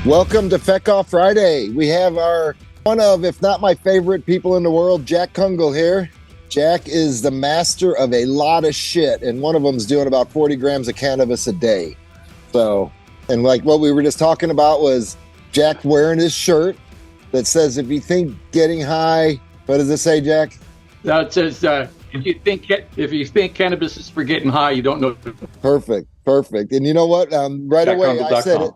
Welcome to Feck Off Friday. We have our one of, if not my favorite people in the world, Jack Kungel here. Jack is the master of a lot of shit, and one of them's doing about 40 grams of cannabis a day. So, and like what we were just talking about was Jack wearing his shirt that says, if you think getting high, what does it say, Jack? It says, if you think cannabis is for getting high, you don't know. Perfect. And you know what? Right away, I said it.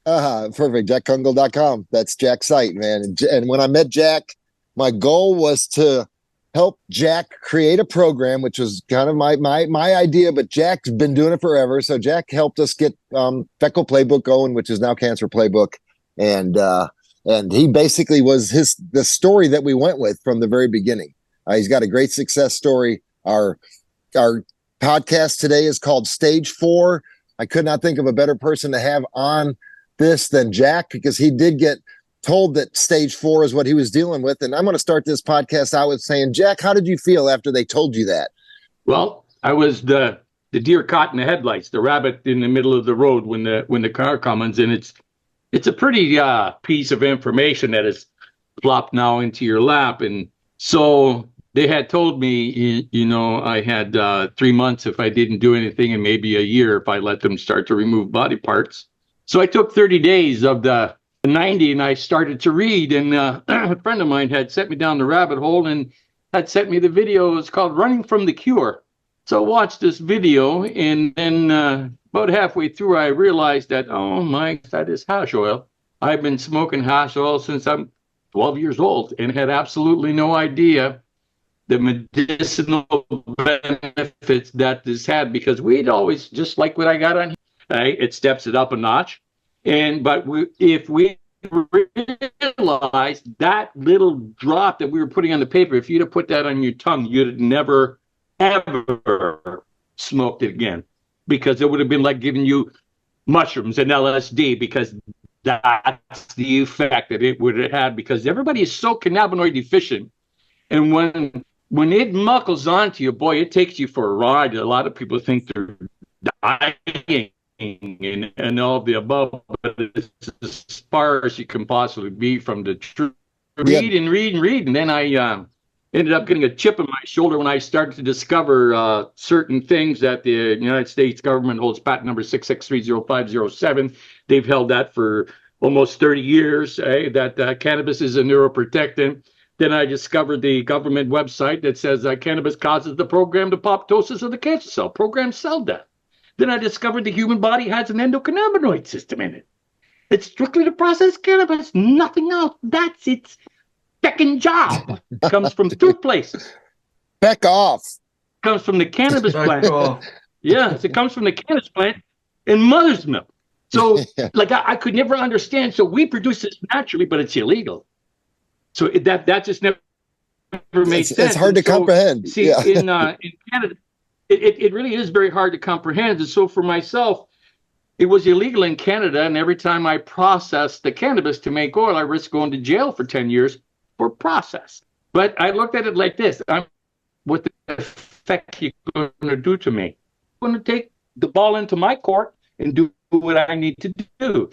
Perfect. JackKungel.com. That's Jack's site, man. And when I met Jack, my goal was to help Jack create a program, which was kind of my idea, but Jack's been doing it forever. So Jack helped us get Feckle Playbook going, which is now Cancer Playbook. And he basically was the story that we went with from the very beginning. He's got a great success story. Our podcast today is called Stage 4. I could not think of a better person to have on this than Jack, because he did get told that stage 4 is what he was dealing with. And I'm going to start this podcast out with saying, Jack, how did you feel after they told you that? Well, I was the deer caught in the headlights, the rabbit in the middle of the road when the car comes, and it's a pretty piece of information that is plopped now into your lap. And so they had told me, I had 3 months if I didn't do anything, and maybe a year if I let them start to remove body parts. So I took 30 days of the 90 and I started to read. And a friend of mine had sent me down the rabbit hole and had sent me the video. It's called Running from the Cure. So I watched this video, and then about halfway through, I realized that, oh my, that is hash oil. I've been smoking hash oil since I'm 12 years old and had absolutely no idea the medicinal benefits that this had, because we'd always, just like what I got on here, it steps it up a notch. But if we realized that little drop that we were putting on the paper, if you'd have put that on your tongue, you'd have never, ever smoked it again, because it would have been like giving you mushrooms and LSD, because that's the effect that it would have had, because everybody is so cannabinoid deficient. And when it muckles onto you, boy, it takes you for a ride. A lot of people think they're dying and all of the above, but it's as far as you can possibly be from the truth. Read. And then I ended up getting a chip in my shoulder when I started to discover certain things that the United States government holds patent number 6630507. They've held that for almost 30 years, that cannabis is a neuroprotectant. Then I discovered the government website that says cannabis causes the programmed apoptosis of the cancer cell, programmed cell death. Then I discovered the human body has an endocannabinoid system in it. It's strictly to process cannabis, nothing else. That's its second job. It comes from 2 places. Feck off. It comes from the cannabis plant. Yes, it comes from the cannabis plant and mother's milk. So, I could never understand. So we produce this naturally, but it's illegal. So that just never made sense. It's hard to comprehend. See, in Canada, it really is very hard to comprehend. And so for myself, it was illegal in Canada. And every time I processed the cannabis to make oil, I risked going to jail for 10 years for process. But I looked at it like this. What the effect you going to do to me? I'm going to take the ball into my court and do what I need to do.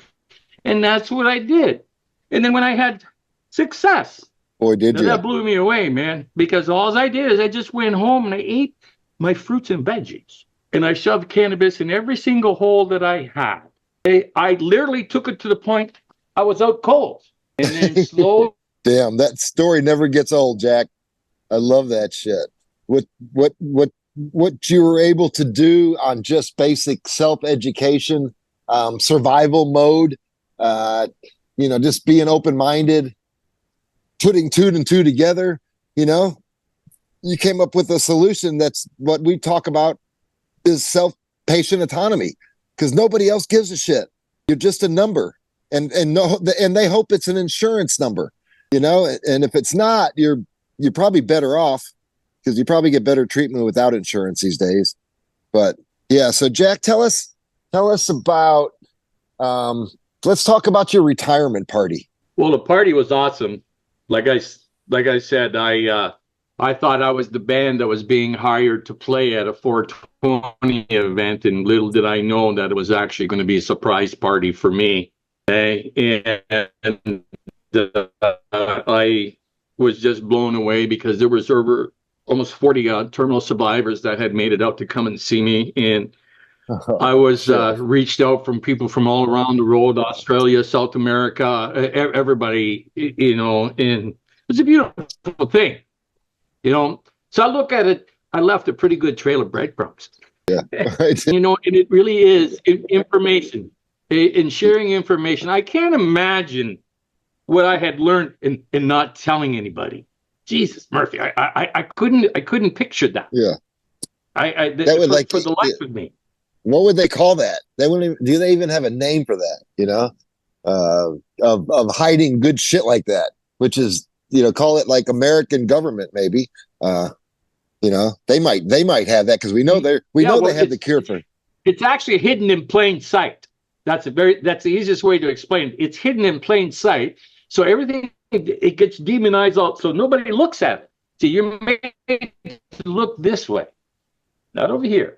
And that's what I did. And then when I had success, boy, did you. That blew me away, man, because all I did is I just went home and I ate my fruits and veggies, and I shoved cannabis in every single hole that I had. I literally took it to the point I was out cold, and then slowly. Damn, that story never gets old, Jack. I love that shit. What you were able to do on just basic self-education, survival mode, just being open-minded, putting 2 and 2 together, you came up with a solution. That's what we talk about, is self-patient autonomy, because nobody else gives a shit. You're just a number, and they hope it's an insurance number, and if it's not, you're probably better off, because you probably get better treatment without insurance these days. But yeah, so Jack, tell us about, let's talk about your retirement party. Well, the party was awesome. Like I said, I thought I was the band that was being hired to play at a 420 event, and little did I know that it was actually going to be a surprise party for me. And I was just blown away because there was over almost 40 terminal survivors that had made it out to come and see me. And I was reached out from people from all around the world, Australia, South America, everybody, and it was a beautiful thing, So I look at it, I left a pretty good trail of breadcrumbs. Yeah. Right. And it really is information, in sharing information. I can't imagine what I had learned in not telling anybody. Jesus, Murphy, I couldn't picture that. Yeah. That would for the life of me. What would they call that? They wouldn't even, do they even have a name for that? Of hiding good shit like that, which is, call it like American government, maybe. They might have that because we know they have the cure for it. It's actually hidden in plain sight. That's the easiest way to explain it. It's hidden in plain sight. So everything, it gets demonized out, so nobody looks at it. So you're made to look this way, not over here.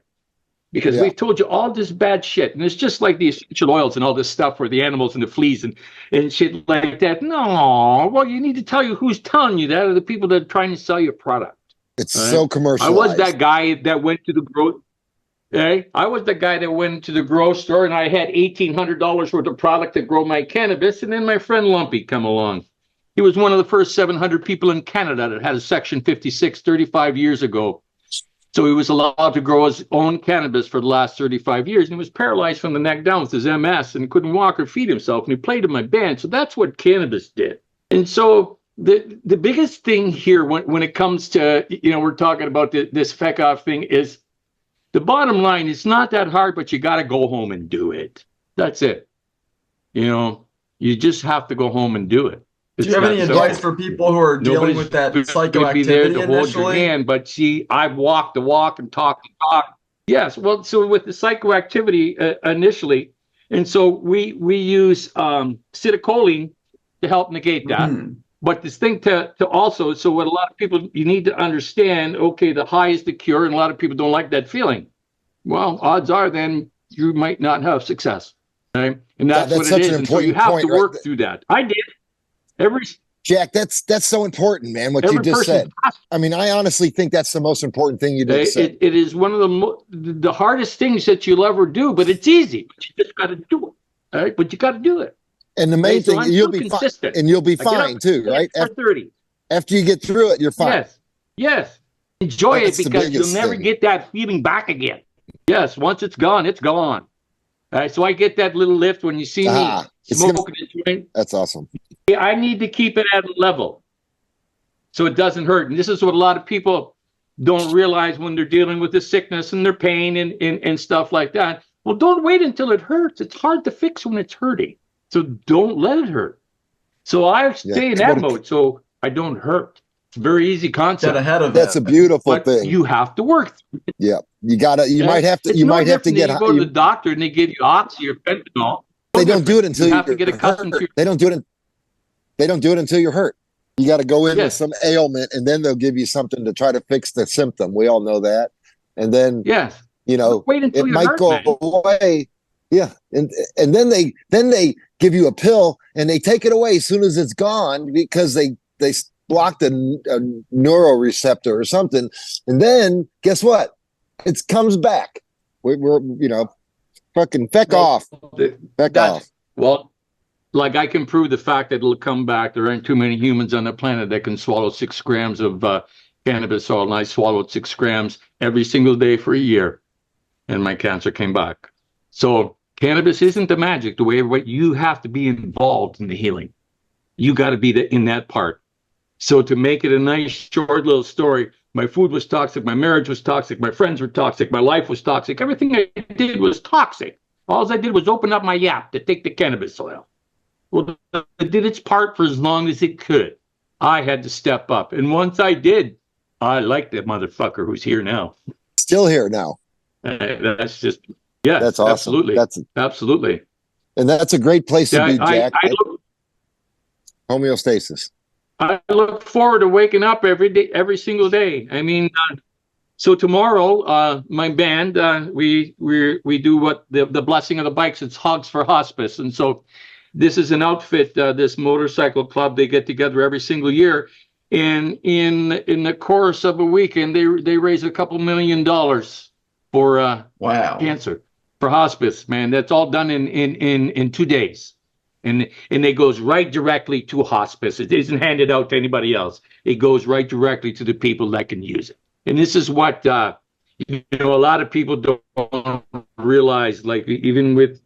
Because we've told you all this bad shit. And it's just like the essential oils and all this stuff for the animals and the fleas and shit like that. No, well, you need to tell you who's telling you that are the people that are trying to sell your product. It's so commercialized. I was that guy that went to the I was the guy that went to the grocery store and I had $1,800 worth of product to grow my cannabis. And then my friend Lumpy come along. He was one of the first 700 people in Canada that had a Section 56 35 years ago. So he was allowed to grow his own cannabis for the last 35 years. And he was paralyzed from the neck down with his MS and couldn't walk or feed himself. And he played in my band. So that's what cannabis did. And so the biggest thing here when it comes to, we're talking about this feck off thing is the bottom line. It's not that hard, but you got to go home and do it. That's it. You just have to go home and do it. Do you have any advice for people who are dealing with that psychoactivity be there to hold initially? your hand, but see, I've walked the walk and talked the talk. Yes, well, so with the psychoactivity initially, and so we use acetylcholine to help negate that. Mm-hmm. But this thing to also, so what a lot of people, you need to understand, okay, the high is the cure, and a lot of people don't like that feeling. Well, odds are then you might not have success, right? And that's what it is. And so you have to work through that. I did. Jack, that's so important, man, what you just said. I mean, I honestly think that's the most important thing you just said. It is one of the hardest things that you'll ever do, but it's easy. But you just got to do it, all right? But you got to do it. And the main thing, you'll be fine, and you'll be fine too, right? After you get through it, you're fine. Yes. Enjoy it because you'll never get that feeling back again. Yes, once it's gone, it's gone. All right, so I get that little lift when you see me smoking a joint. That's awesome. I need to keep it at a level so it doesn't hurt. And this is what a lot of people don't realize when they're dealing with the sickness and their pain and stuff like that. Well, don't wait until it hurts. It's hard to fix when it's hurting. So don't let it hurt. So I stay in that mode so I don't hurt. It's a very easy concept. Get ahead of That's a beautiful thing. You have to work. Yeah. You might have to get you go to the doctor and they give you oxy or fentanyl. They don't do it until you have to get accustomed to. They don't do it until you're hurt. You got to go in with some ailment, and then they'll give you something to try to fix the symptom. We all know that. And then, wait until it might go away. Yeah, and then they give you a pill, and they take it away as soon as it's gone because they blocked a neuroreceptor or something. And then guess what? It comes back. We're fucking feck off. Well. Like I can prove the fact that it'll come back. There aren't too many humans on the planet that can swallow 6 grams of cannabis oil. And I swallowed 6 grams every single day for a year, and my cancer came back. So cannabis isn't the magic. The way you have to be involved in the healing. You got to be in that part. So to make it a nice, short little story, my food was toxic. My marriage was toxic. My friends were toxic. My life was toxic. Everything I did was toxic. All I did was open up my yap to take the cannabis oil. Well, it did its part for as long as it could. I had to step up. And once I did, I like that motherfucker who's here now. Still here now. That's just, that's awesome. Absolutely. Absolutely. And that's a great place to be, Jack. Homeostasis. I look forward to waking up every day, every single day. I mean, so tomorrow, my band, we do what the blessing of the bikes. It's Hugs for Hospice. And so this is an outfit, this motorcycle club. They get together every single year, and in the course of a weekend, they raise a couple $1 million for Wow. cancer, for hospice. Man, that's all done in 2 days, and it goes right directly to hospice. It isn't handed out to anybody else. It goes right directly to the people that can use it. And this is what a lot of people don't realize, like even with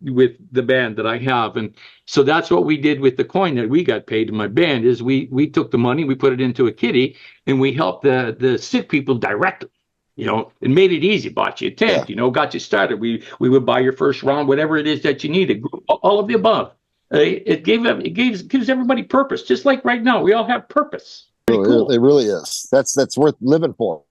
the band that I have. And so that's what we did with the coin that we got paid in my band, is we took the money, we put it into a kitty, and we helped the sick people directly. It made it easy, bought you a tent, got you started. We would buy your first round, whatever it is that you needed, all of the above. It gives everybody purpose, just like right now we all have purpose. Cool. It really is. That's worth living for.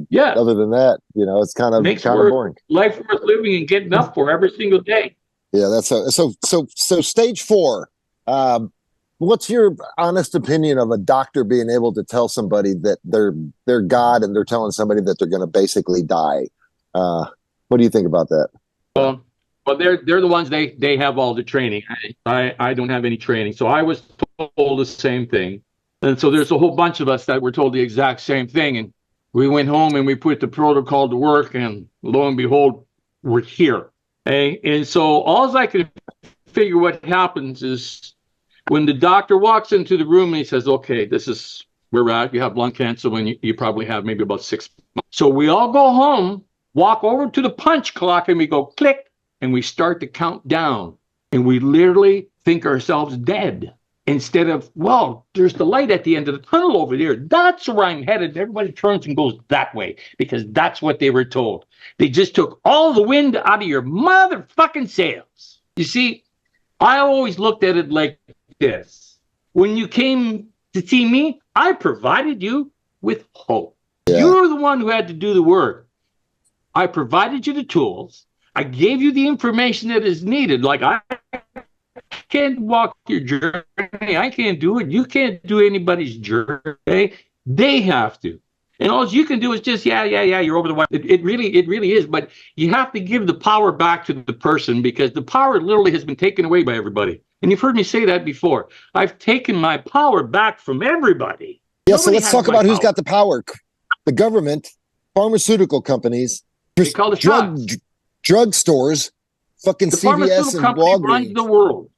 Yeah. Other than that, it's kind of boring. Life worth living and getting up for every single day. Yeah, that's so stage 4. What's your honest opinion of a doctor being able to tell somebody that they're God, and they're telling somebody that they're going to basically die? What do you think about that? Well, they're the ones, they have all the training. I don't have any training, so I was told the same thing, and so there's a whole bunch of us that were told the exact same thing, and we went home and we put the protocol to work, and lo and behold, we're here. Okay? And so all I can figure what happens is when the doctor walks into the room and he says, okay, this is where we're at. You have lung cancer when you probably have maybe about 6 months. So we all go home, walk over to the punch clock, and we go click, and we start to count down. And we literally think ourselves dead. Instead of, well, there's the light at the end of the tunnel over there. That's where I'm headed. Everybody turns and goes that way because that's what they were told. They just took all the wind out of your motherfucking sails. You see, I always looked at it like this. When you came to see me, I provided you with hope. Yeah. You're the one who had to do the work. I provided you the tools. I gave you the information that is needed. Like I can't walk your journey. I can't do it. You can't do anybody's journey. They have to. And all you can do is just, you're over the wire. It really is. But you have to give the power back to the person, because the power literally has been taken away by everybody. And you've heard me say that before. I've taken my power back from everybody. Yeah, so let's talk about who's got the power. The government, pharmaceutical companies, drug stores, fucking the CVS and Walgreens. Runs the world.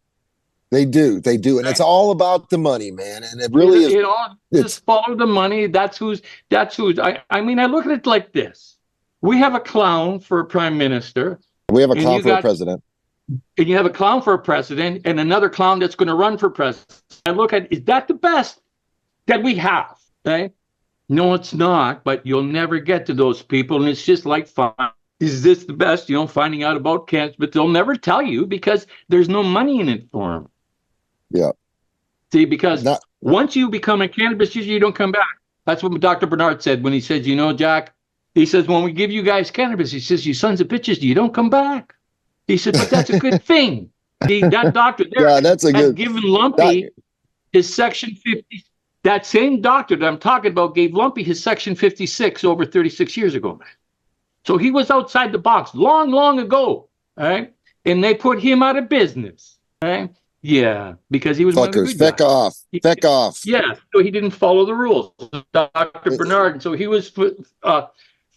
They do, and it's all about the money, man. And it really is. Just follow the money. That's who's. I mean, I look at it like this: we have a clown for a prime minister. We have a clown for a president. And you have a clown for a president, and another clown that's going to run for president. I look at, is that the best that we have? Okay? No, it's not. But you'll never get to those people, and it's just like fun. Is this the best? Finding out about cancer, but they'll never tell you because there's no money in it for them. Yeah. See, because once you become a cannabis user, you don't come back. That's what Dr. Bernard said when he said, Jack, he says, when we give you guys cannabis, he says, you sons of bitches, you don't come back. He said, but that's a good thing. That doctor there had given Lumpy his Section 50. That same doctor that I'm talking about gave Lumpy his Section 56 over 36 years ago, man. So he was outside the box long, long ago, right? And they put him out of business, right? Yeah, because he was one of the good guys. Feck off. Yeah, so he didn't follow the rules, Dr. Bernard. And so he was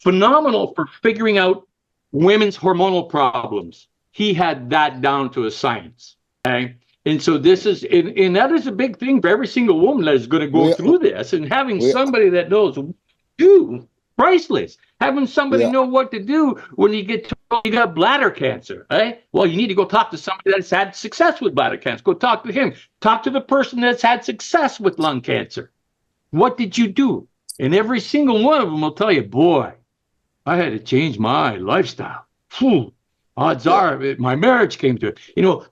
phenomenal for figuring out women's hormonal problems. He had that down to a science, okay? And so this is, and that is a big thing for every single woman that is going to go through this. And having somebody that knows, priceless. Having somebody know what to do when you get told you got bladder cancer, right? Well, you need to go talk to somebody that's had success with bladder cancer. Go talk to him. Talk to the person that's had success with lung cancer. What did you do? And every single one of them will tell you, boy, I had to change my lifestyle. Phew. Odds are my marriage came to it.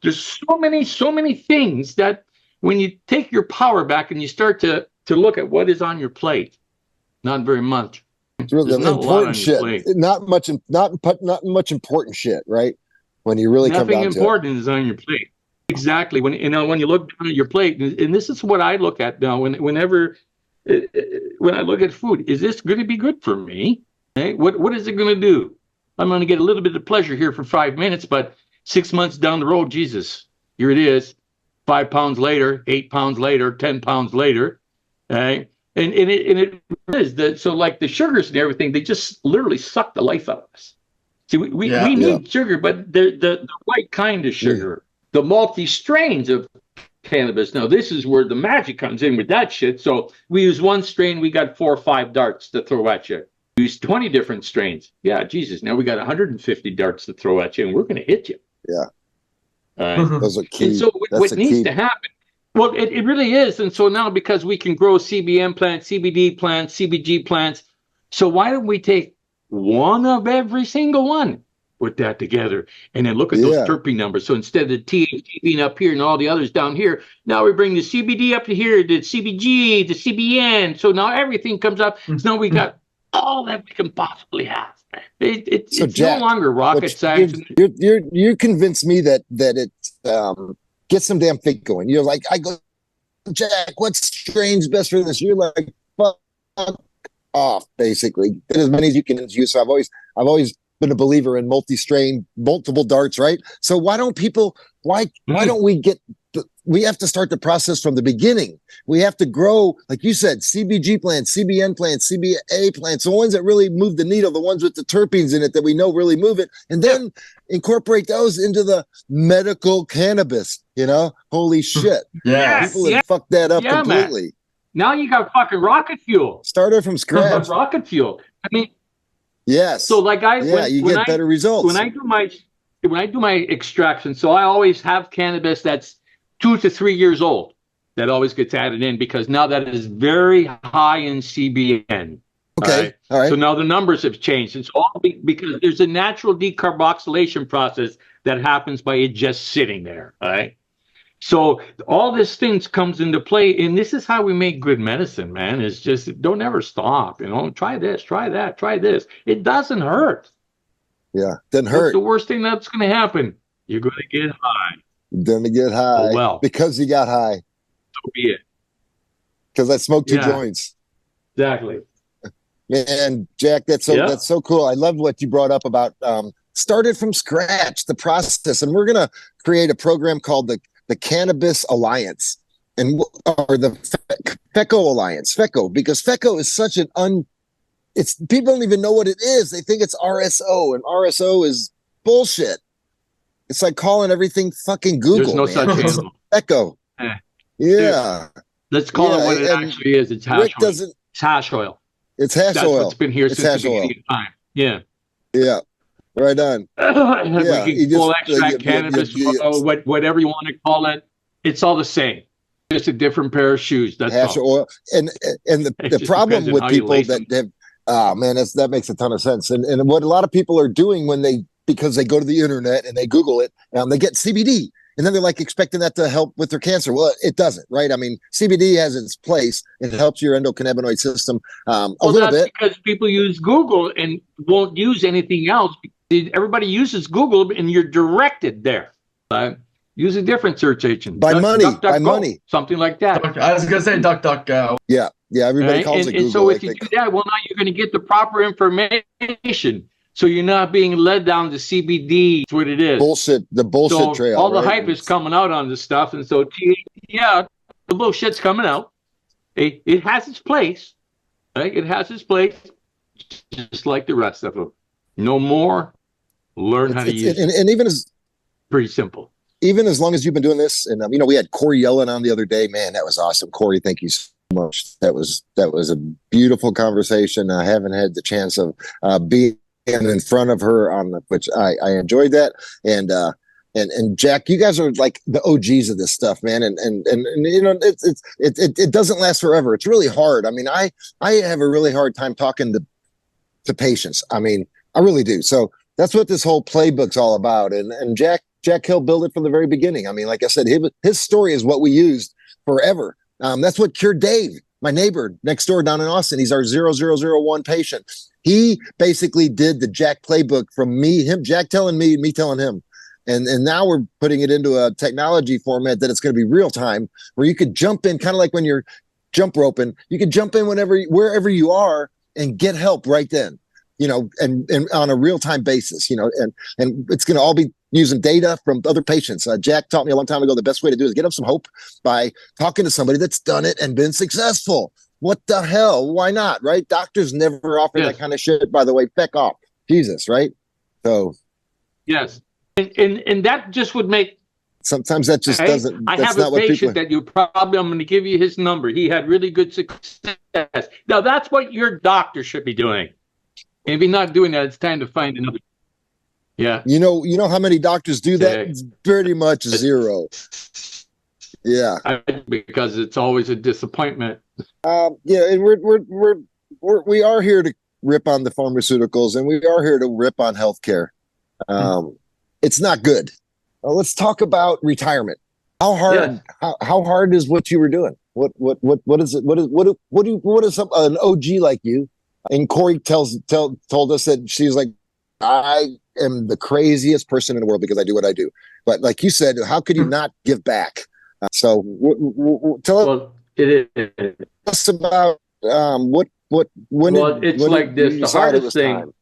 There's so many things that when you take your power back and you start to look at what is on your plate, not very much. It's really important shit. Not much important shit, right? When you really come down to it. Nothing important is on your plate. Exactly. When you look down at your plate, and this is what I look at now. When I look at food, is this going to be good for me? Okay? What is it going to do? I'm going to get a little bit of pleasure here for 5 minutes, but 6 months down the road, Jesus, here it is. 5 pounds later, 8 pounds later, 10 pounds later, right? And it is that. So like the sugars and everything, they just literally suck the life out of us. See, we need sugar, but the right kind of sugar, the multi-strains of cannabis. Now, this is where the magic comes in with that shit. So we use one strain, we got 4 or 5 darts to throw at you. We use 20 different strains. Yeah, Jesus, now we got 150 darts to throw at you, and we're going to hit you. Yeah. Those are key. And so what needs to happen, well, it really is. And so now because we can grow CBN plants, CBD plants, CBG plants, so why don't we take one of every single one, put that together, and then look at those terpene numbers. So instead of the THC being up here and all the others down here, now we bring the CBD up to here, the CBG, the CBN. So now everything comes up. So now we got all that we can possibly have. It's Jack, no longer rocket science. You convinced me that it gets some damn faith going. You're like, I go, Jack, what strain's best for this? You're like, fuck off, basically. Get as many as you can use. So I've always been a believer in multi-strain, multiple darts, right? So why don't we have to start the process from the beginning. We have to grow, like you said, CBG plants, CBN plants, CBA plants, the ones that really move the needle, the ones with the terpenes in it that we know really move it, and then incorporate those into the medical cannabis, Holy shit. People have fucked that up completely. Man. Now you got fucking rocket fuel. Started from scratch. Rocket fuel. I mean, yes. So like you get better results. When I do my extraction, so I always have cannabis that's 2 to 3 years old. That always gets added in because now that is very high in CBN. Okay. All right. So now the numbers have changed. It's all because there's a natural decarboxylation process that happens by it just sitting there. All right. So all these things comes into play, and this is how we make good medicine, man. It's just don't ever stop. Try this, try that, try this. It doesn't hurt. Yeah, doesn't hurt. What's the worst thing that's going to happen? You're going to get high. You're going to get high. Well, because you got high. So be it. Because I smoked 2 joints. Exactly. Man, Jack, that's so cool. I love what you brought up about started from scratch, the process, and we're going to create a program called the Cannabis Alliance, or the FECO Alliance, because FECO is such people don't even know what it is. They think it's RSO, and RSO is bullshit. It's like calling everything fucking Google. There's no such thing. FECO. Yeah. Let's call it what it actually is. It's hash oil. It's hash oil. It's hash oil. That's what's been here since the beginning of time. Yeah. Yeah. Right on. We can full extract cannabis, whatever you want to call it. It's all the same. Just a different pair of shoes. That's hash all. Oil. And the problem with people that have, that makes a ton of sense. And what a lot of people are doing because they go to the internet and they Google it, they get CBD. And then they're like expecting that to help with their cancer. Well, it doesn't, right? I mean, CBD has its place. It helps your endocannabinoid system a little bit. Because people use Google and won't use anything else. Everybody uses Google, and you're directed there. Use a different search engine. By money. Something like that. I was going to say DuckDuckGo. Yeah, everybody calls it Google. And so if you do that, well, now you're going to get the proper information. So you're not being led down to CBD. That's what it is. The bullshit trail. All the hype is coming out on this stuff. And so, the bullshit's coming out. It has its place. Right? It has its place, just like the rest of them. No more. Learn how to use it. And even pretty simple. Even as long as you've been doing this, and we had Corey Yellen on the other day. Man, that was awesome. Corey, thank you so much. That was a beautiful conversation. I haven't had the chance of being in front of her which I enjoyed that. And Jack, you guys are like the OGs of this stuff, man. And it doesn't last forever. It's really hard. I mean, I have a really hard time talking to patients. I mean, I really do. So that's what this whole playbook's all about. And Jack Hill built it from the very beginning. I mean, like I said, his story is what we used forever. That's what cured Dave, my neighbor next door down in Austin. He's our 0001 patient. He basically did the Jack playbook from Jack telling me telling him. And now we're putting it into a technology format that it's going to be real time, where you could jump in, kind of like when you're jump roping. You could jump in wherever you are and get help right then. and on a real-time basis, and it's going to all be using data from other patients. Jack taught me a long time ago, the best way to do it is get them some hope by talking to somebody that's done it and been successful. What the hell? Why not? Right? Doctors never offer that kind of shit, by the way. Feck off. Jesus, right? So. Yes. And that just would make. Sometimes that just doesn't. I have a patient that I'm going to give you his number. He had really good success. Now, that's what your doctor should be doing. And if he's not doing that, it's time to find another. Yeah. You know how many doctors do that? It's pretty much zero. Yeah. Because it's always a disappointment. Yeah, and we are here to rip on the pharmaceuticals, and we are here to rip on healthcare. It's not good. Let's talk about retirement. How hard? Yeah. How hard is what you were doing? What is it? What is an OG like you? And Corey told us that she's like, I am the craziest person in the world because I do what I do. But like you said, how could you not give back? So tell us about when it's like this. The hardest thing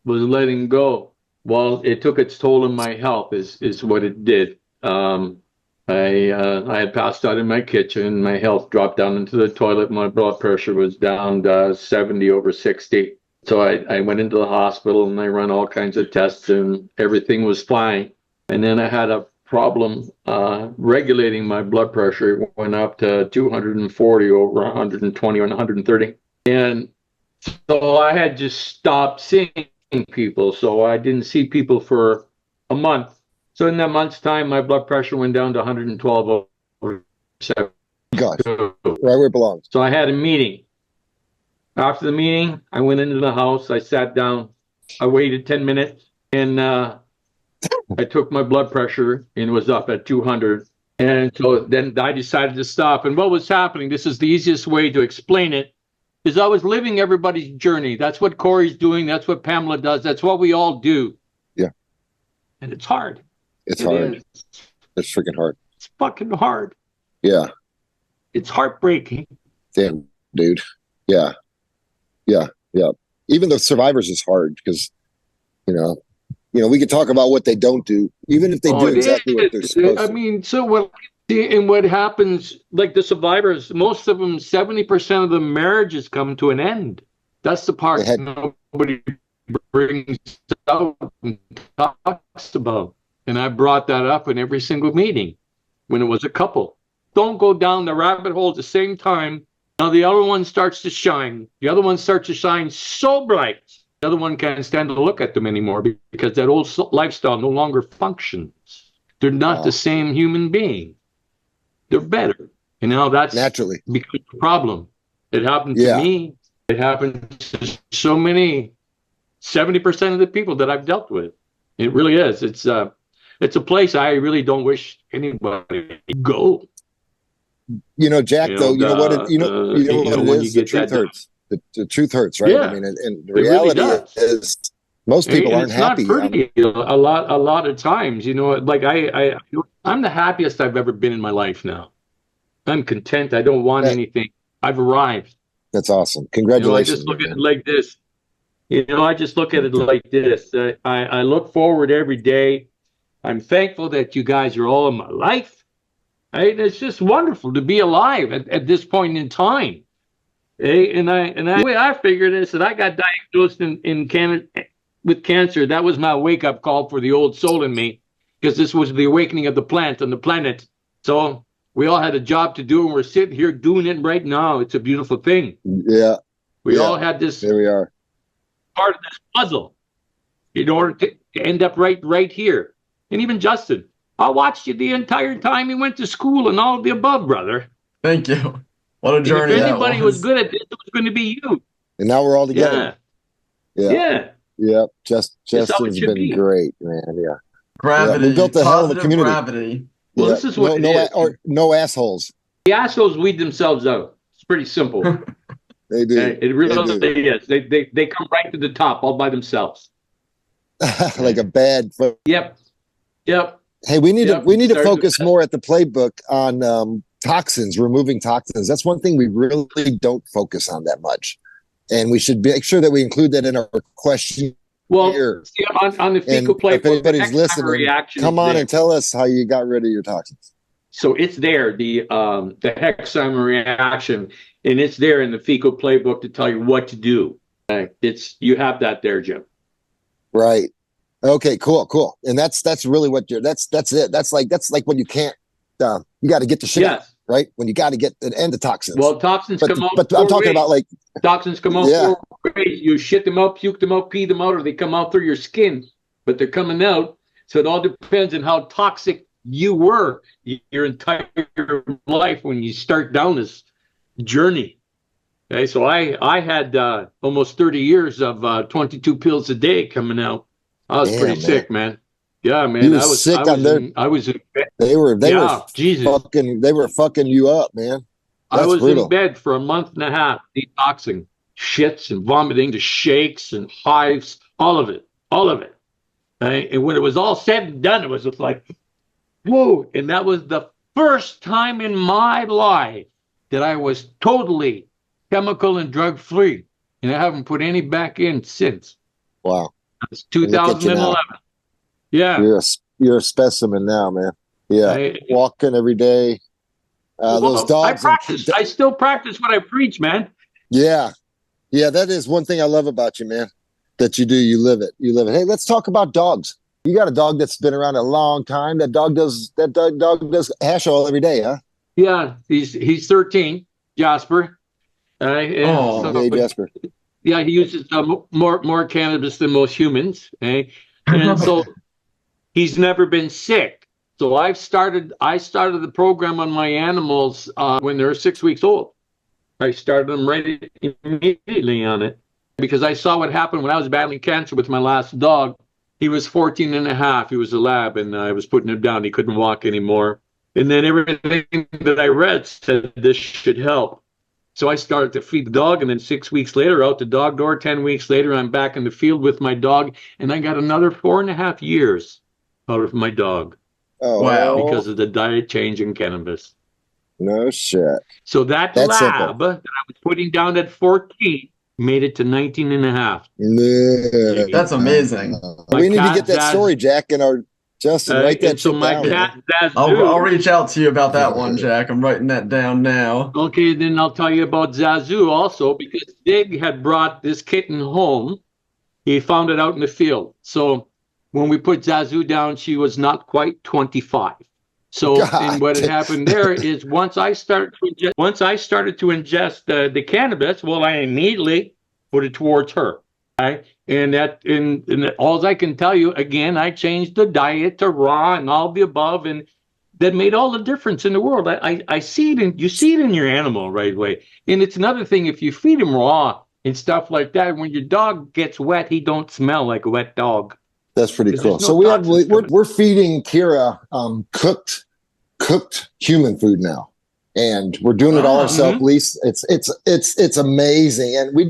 was letting go. Well, it took its toll on my health is what it did. I had passed out in my kitchen. My health dropped down into the toilet. My blood pressure was down to 70/60. So I went into the hospital and I ran all kinds of tests and everything was fine. And then I had a problem regulating my blood pressure. It went up to 240 over 120 or 130. And so I had just stopped seeing people. So I didn't see people for a month. So in that month's time, my blood pressure went down to 112 over 7. Gosh, right where it belongs. So I had a meeting. After the meeting, I went into the house. I sat down. I waited 10 minutes, and I took my blood pressure, and it was up at 200. And so then I decided to stop. And what was happening, this is the easiest way to explain it, is I was living everybody's journey. That's what Corey's doing. That's what Pamela does. That's what we all do. Yeah. And it's hard. It's hard. It's freaking hard. It's fucking hard. Yeah. It's heartbreaking. Damn, dude. Yeah. Even the survivors is hard because, we could talk about what they don't do, even if they do exactly what they're supposed to. I mean, so what happens, like the survivors, most of them, 70% of the marriages come to an end. That's the part nobody brings out and talks about. And I brought that up in every single meeting when it was a couple. Don't go down the rabbit hole at the same time. Now the other one starts to shine. The other one starts to shine so bright. The other one can't stand to look at them anymore because that old lifestyle no longer functions. They're not the same human being. They're better. And now that's naturally becomes a problem. It happened to me. It happened to so many, 70% of the people that I've dealt with. It really is. It's a place I really don't wish anybody to go. Jack, though, you know what it is? The truth hurts. The truth hurts, right? Yeah, I mean, and the reality is most people aren't happy. It's not pretty. A lot of times, like I'm the happiest I've ever been in my life now. I'm content. I don't want anything. I've arrived. That's awesome. Congratulations. I just look at it like this. I just look at it like this. I look forward every day. I'm thankful that you guys are all in my life. It's just wonderful to be alive at this point in time. And the way I figured is that I got diagnosed with cancer. That was my wake-up call for the old soul in me, because this was the awakening of the plant on the planet. So we all had a job to do, and we're sitting here doing it right now. It's a beautiful thing. Yeah. We all had this. There we are. Part of this puzzle in order to end up right here. And even Justin, I watched you the entire time you went to school and all of the above, brother. Thank you. What a journey. If anybody was good at this, it was going to be you. And now we're all together. Yeah. Justin's been great, man. Yeah. Gravity. We built a hell of a community. Gravity. Well, this is what no assholes. The assholes weed themselves out. It's pretty simple. They do. It really is. They come right to the top all by themselves. Like a bad. Yep. Hey, we need to focus more at the playbook on toxins, removing toxins. That's one thing we really don't focus on that much. and we should make sure that we include that in our question. Well, here. see, on the fecal And playbook, if anybody's the listening, reaction come is on there. and tell us how you got rid of your toxins. So it's there, the hexamer reaction, and it's there in the fecal playbook to tell you what to do. You have that there, Jim. Right. Okay. Cool. And that's really what you're. That's it. That's like when you can't. You got to get the shit out, right? When you got to get the end of toxins. Well, toxins come out. But I'm talking about like toxins come out 4 ways. You shit them out, puke them out, pee them out, or they come out through your skin. But they're coming out. So it all depends on how toxic you were your entire life when you start down this journey. Okay, so I had almost 30 years of 22 pills a day coming out. I was pretty sick, man. Yeah, man. I was sick. I was in bed. They were fucking you up, man. That's I was brutal. In bed for a month and a half, detoxing, shits and vomiting, to shakes and hives, all of it. And when it was all said and done, it was just like, whoa. And that was the first time in my life that I was totally chemical and drug free. And I haven't put any back in since. Wow. It's 2011. Yeah. You're a specimen now, man. Yeah. Walking every day. Those dogs. I still practice what I preach, man. Yeah. Yeah. That is one thing I love about you, man. That you do. You live it. Hey, let's talk about dogs. You got a dog that's been around a long time. That dog does hash oil every day, huh? Yeah. He's 13, Jasper. Hey, Jasper. Yeah, he uses more cannabis than most humans, and so he's never been sick. So I started the program on my animals when they're 6 weeks old. I started them right immediately on it because I saw what happened when I was battling cancer with my last dog. He was 14 and a half. He was a lab, and I was putting him down. He couldn't walk anymore. And then everything that I read said this should help. So I started to feed the dog, and then 6 weeks later, out the dog door. 10 weeks later, I'm back in the field with my dog, and I got another 4.5 years out of my dog. Oh, wow. Because of the diet change in cannabis. No shit. So that lab simple. That I was putting down at 14 made it to 19 and a half. Yeah. That's amazing. We need to get that story, Jack, in our Justin, write that shit down. I'll reach out to you about that one, Jack. I'm writing that down now. Okay, then I'll tell you about Zazu also, because Dig had brought this kitten home. He found it out in the field. So when we put Zazu down, she was not quite 25. So and what had happened there is once I started to ingest the cannabis, well, I immediately put it towards her. Right? And all I can tell you, again, I changed the diet to raw and all the above, and that made all the difference in the world. I see it, you see it in your animal right away. And it's another thing, if you feed him raw and stuff like that, when your dog gets wet, he don't smell like a wet dog. That's pretty cool. So we're feeding Kira cooked human food now, and we're doing it all ourselves. Mm-hmm. It's amazing, and we're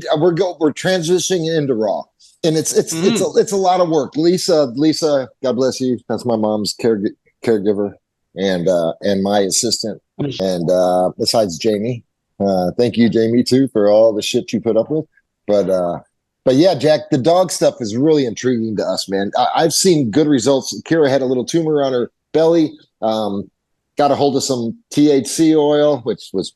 transitioning into raw, and it's a lot of work. Lisa, God bless you. That's my mom's caregiver, and my assistant, and besides Jamie, thank you, Jamie, too, for all the shit you put up with. But yeah, Jack, the dog stuff is really intriguing to us, man. I've seen good results. Kira had a little tumor on her belly. Got a hold of some THC oil, which was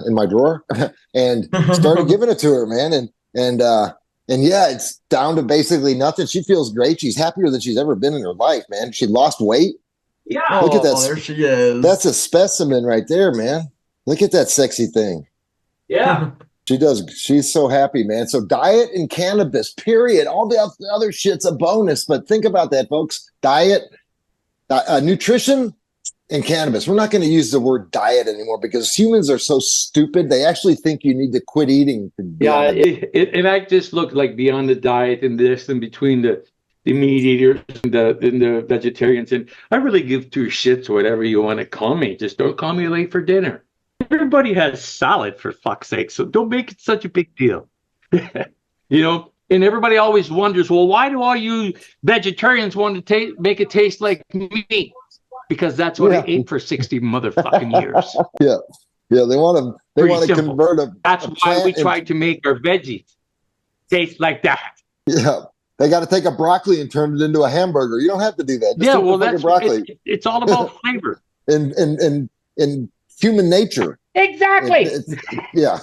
in my drawer, and started giving it to her, man. And yeah, it's down to basically nothing. She feels great. She's happier than she's ever been in her life, man. She lost weight. Yeah. Look at that. There she is. That's a specimen right there, man. Look at that sexy thing. Yeah. She does. She's so happy, man. So diet and cannabis, period. All the other shit's a bonus. But think about that, folks. Diet, nutrition, and cannabis. We're not going to use the word diet anymore because humans are so stupid. They actually think you need to quit eating. And I just look like beyond the diet and this and between the meat eaters and the vegetarians. And I really give two shits whatever you want to call me. Just don't call me late for dinner. Everybody has salad, for fuck's sake, so don't make it such a big deal. And everybody always wonders, well, why do all you vegetarians want to make it taste like meat? Because that's what I ate for 60 motherfucking years. Yeah, they want to convert a. That's why we tried to make our veggies. taste like that. Yeah. They got to take a broccoli and turn it into a hamburger. You don't have to do that. Just Yeah, take well, the fucking that's broccoli. it's all about flavor. In human nature. Exactly. Yeah.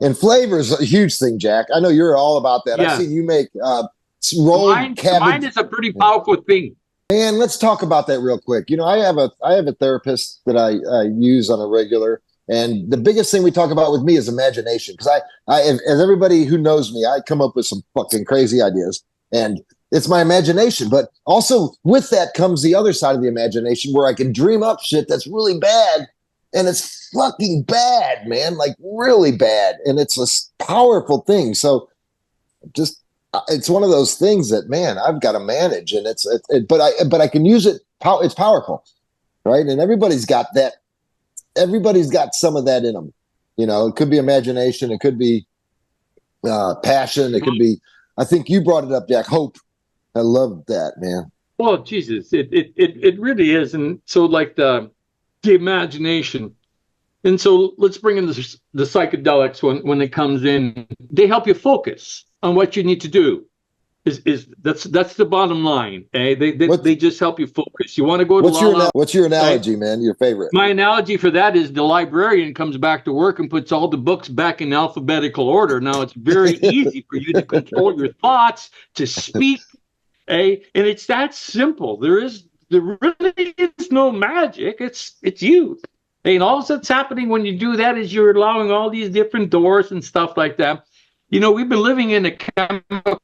And flavor is a huge thing, Jack. I know you're all about that. I've Yeah. seen you make rolled cabbage. Mine is a pretty powerful thing. And let's talk about that real quick. You know, I have a therapist that I use on a regular, and the biggest thing we talk about with me is imagination. Because as everybody who knows me, I come up with some fucking crazy ideas, and it's my imagination. But also with that comes the other side of the imagination, where I can dream up shit that's really bad, and it's fucking bad, man, like really bad, and it's a powerful thing. So just. It's one of those things that, man, I've got to manage, and but I can use it. It's powerful, right? And everybody's got that. Everybody's got some of that in them. You know, it could be imagination, it could be passion, it could be. I think you brought it up, Jack. Hope. I love that, man. Well, Jesus, it really is, and so like the imagination, and so let's bring in the psychedelics when it comes in. They help you focus on what you need to do. That's the bottom line. Eh? They just help you focus. You want to go to what's your analogy, man? Your favorite? My analogy for that is the librarian comes back to work and puts all the books back in alphabetical order. Now it's very easy for you to control your thoughts, to speak, and it's that simple. There really is no magic. It's you. And all that's happening when you do that is you're allowing all these different doors and stuff like that. You know, we've been living in a chemical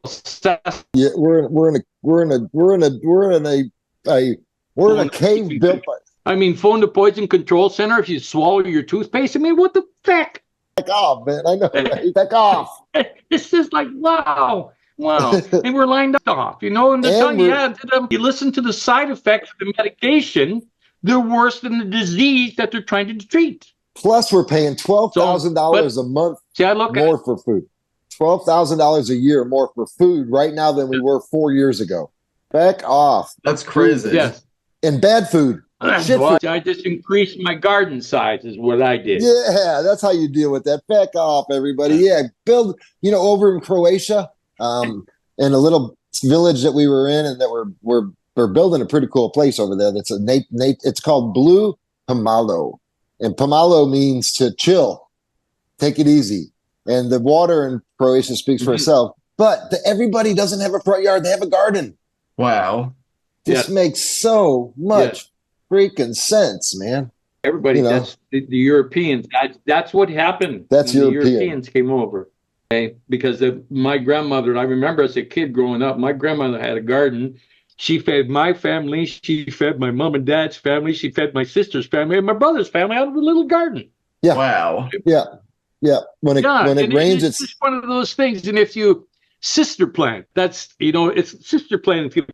cesspool. Yeah, we're in a cave built by. I mean, phone the poison control center. If you swallow your toothpaste, I mean, what the heck? Back off, man! I know, right? Back off. It's just like wow, and we're lined off. You know, and they're telling you listen to the side effects of the medication. They're worse than the disease that they're trying to treat. Plus, we're paying $12,000 a month more for food. $12,000 a year more for food right now than we were 4 years ago. Back off. That's crazy. Yes. And bad food. Shit food. I just increased my garden size is what I did. Yeah, that's how you deal with that. Back off, everybody. Yeah, build, over in Croatia, in a little village that we were in, and that we're building a pretty cool place over there. That's it's called Blue Pomalo. And pomalo means to chill, take it easy. And the water in Croatia speaks for itself. But everybody doesn't have a front yard. They have a garden. Wow. This makes so much freaking sense, man. Everybody, that's the Europeans. That's what happened. That's when European. The Europeans came over. Okay? Because my grandmother, I remember as a kid growing up, my grandmother had a garden. She fed my family. She fed my mom and dad's family. She fed my sister's family and my brother's family out of a little garden. Yeah. Wow. Yeah. Yeah. When it rains, it's just one of those things. And if you sister plant, that's, it's sister plant. If you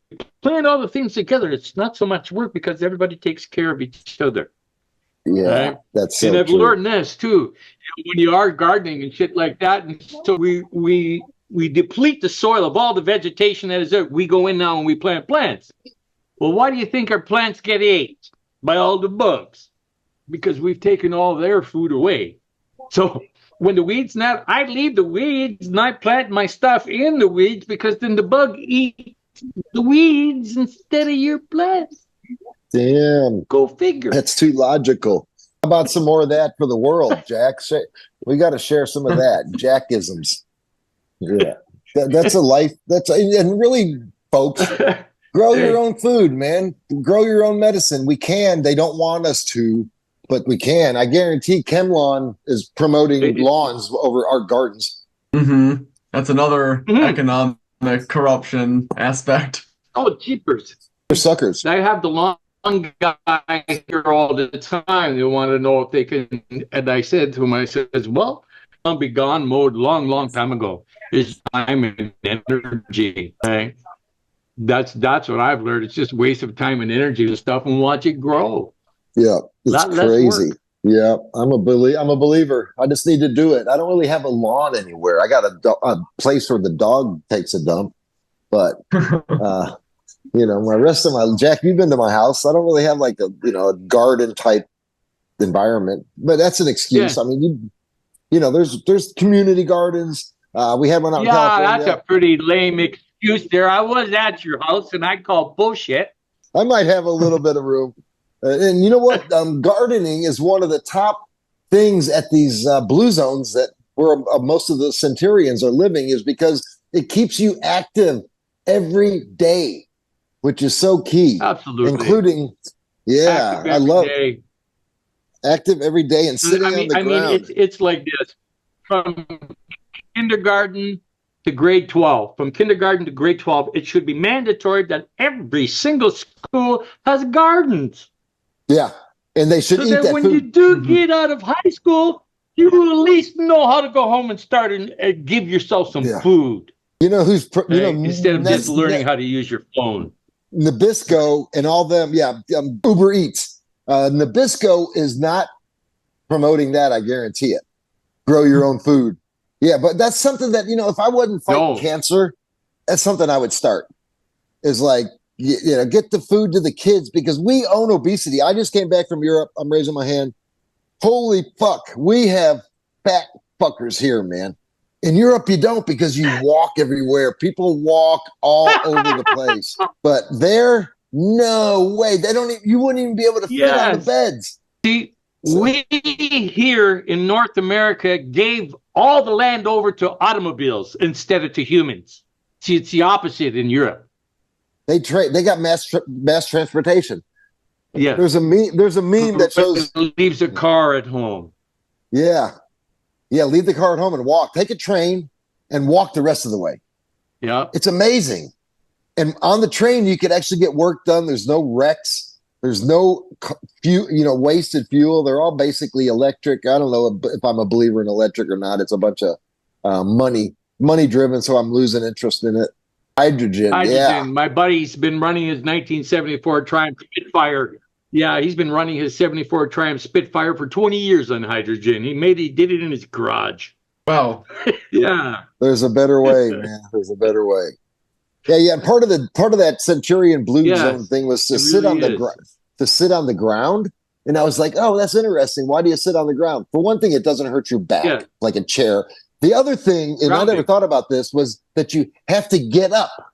plant all the things together, it's not so much work because everybody takes care of each other. Yeah. Right? That's so And I've true. learned this too. When you are gardening and shit like that. And so we deplete the soil of all the vegetation that is there. We go in now and we plant plants. Well, why do you think our plants get ate? By all the bugs. Because we've taken all their food away. So when the weeds I leave the weeds and I plant my stuff in the weeds because then the bug eats the weeds instead of your plants. Damn. Go figure. That's too logical. How about some more of that for the world, Jack? We got to share some of that. Jackisms. Yeah, that's a life. And really, folks, grow your own food, man. Grow your own medicine. We can. They don't want us to, but we can. I guarantee ChemLawn is promoting lawns over our gardens. Mm-hmm. That's another economic corruption aspect. Oh, jeepers! They're suckers. I have the lawn guy here all the time. They want to know if they can. And I said to him, well, I'll be gone mowed long time ago. It's time and energy, right? That's what I've learned. It's just waste of time and energy and stuff, and watch it grow. Yeah, it's crazy. Yeah, I'm a believer. I just need to do it. I don't really have a lawn anywhere. I got a place where the dog takes a dump, but my rest of my Jack, you've been to my house. I don't really have like a garden type environment, but that's an excuse. Yeah. I mean, there's community gardens. We had one out in Yeah, California. that's a pretty lame excuse there. I was at your house and I call bullshit. I might have a little bit of room. And you know what? Gardening is one of the top things at these blue zones that where most of the centurions are living, is because it keeps you active every day, which is so key. Absolutely. Including, Active I love day. active every day and sitting on the ground. It's like this. From kindergarten to grade 12. From kindergarten to grade 12, it should be mandatory that every single school has gardens. Yeah. And they should so eat that that when food. you do get out of high school, you will at least know how to go home and start and give yourself some food. You know who's instead of just learning how to use your phone. Nabisco and all them, Uber Eats. Nabisco is not promoting that, I guarantee it. Grow your own food. Yeah, but that's something that, if I wasn't fighting cancer, that's something I would start. Is like, get the food to the kids, because we own obesity. I just came back from Europe. I'm raising my hand. Holy fuck. We have fat fuckers here, man. In Europe, you don't, because you walk everywhere. People walk all over the place. But there, no way. They don't. You wouldn't even be able to fit on the beds. See, we here in North America gave all the land over to automobiles instead of to humans. See, it's the opposite in Europe. They got mass transportation. Yeah. There's a meme that shows leaves a car at home. Yeah. Yeah, leave the car at home and walk. Take a train and walk the rest of the way. Yeah. It's amazing. And on the train, you could actually get work done. There's no wrecks. There's no wasted fuel. They're all basically electric. I don't know if I'm a believer in electric or not. It's a bunch of money driven, so I'm losing interest in it. Hydrogen. Yeah. My buddy's been running his 1974 Triumph Spitfire. Yeah, he's been running his 74 Triumph Spitfire for 20 years on hydrogen. He did it in his garage. Wow. Yeah. There's a better way, man. There's a better way. Yeah. And part of that Centurion Blue Zone thing was to sit on the ground. And I was like, oh, that's interesting. Why do you sit on the ground? For one thing, it doesn't hurt your back like a chair. The other thing, and I never thought about this, was that you have to get up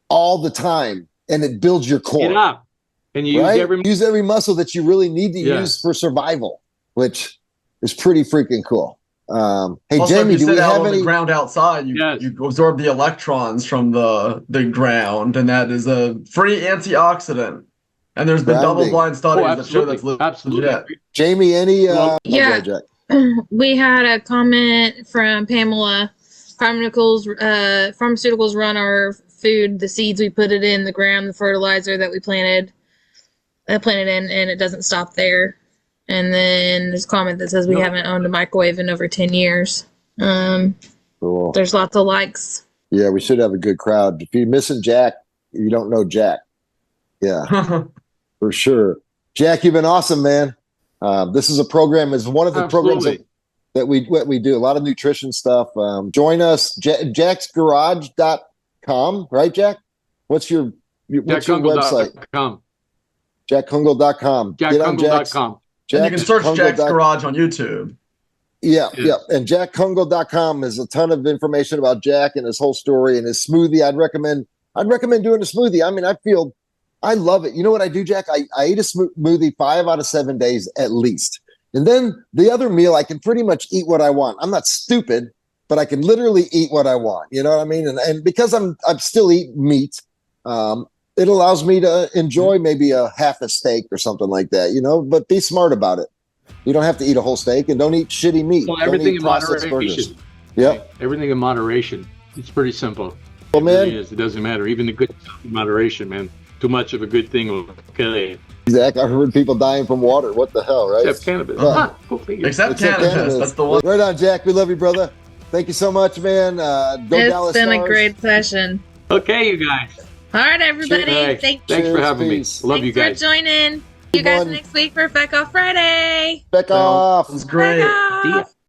all the time, and it builds your core. Get up. And you use every muscle that you really need to use for survival, which is pretty freaking cool. Hey, also, Jamie, do we have any... the ground outside, you absorb the electrons from the ground, and that is a free antioxidant. And there's been double-blind studies that show that's legit. Jamie, any... Jack. We had a comment from Pamela. Pharmaceuticals run our food, the seeds we put it in, the ground, the fertilizer that we planted in, and it doesn't stop there. And then there's a comment that says we haven't owned a microwave in over 10 years. Cool. There's lots of likes. Yeah, we should have a good crowd. If you're missing Jack, you don't know Jack. Yeah, for sure. Jack, you've been awesome, man. This is a program, is one of the programs that we do. A lot of nutrition stuff. Join us, jacksgarage.com, right, Jack? What's your website? JackKungel.com. JackKungel.com. And you can search Jack's Garage on YouTube. Yeah. And JackKungel.com has a ton of information about Jack and his whole story and his smoothie. I'd recommend doing a smoothie. I mean, I love it. You know what I do, Jack? I eat a smoothie 5 out of 7 days at least. And then the other meal, I can pretty much eat what I want. I'm not stupid, but I can literally eat what I want. You know what I mean? And because I'm still eating meat, it allows me to enjoy maybe a half a steak or something like that, but be smart about it. You don't have to eat a whole steak, and don't eat shitty meat. Well, everything in moderation. Yeah. Everything in moderation. It's pretty simple. Well, man. It doesn't matter. Even the good stuff in moderation, man. Too much of a good thing will kill you. Exactly. I heard people dying from water. What the hell, right? Except cannabis. Except cannabis. That's the one. Right on, Jack. We love you, brother. Thank you so much, man. It's been a great session. Okay, you guys. All right, everybody. Thanks for having me. Love you guys. Thanks for joining. See you guys next week for Feck Off Friday. Feck Off. It was great. Feck Off.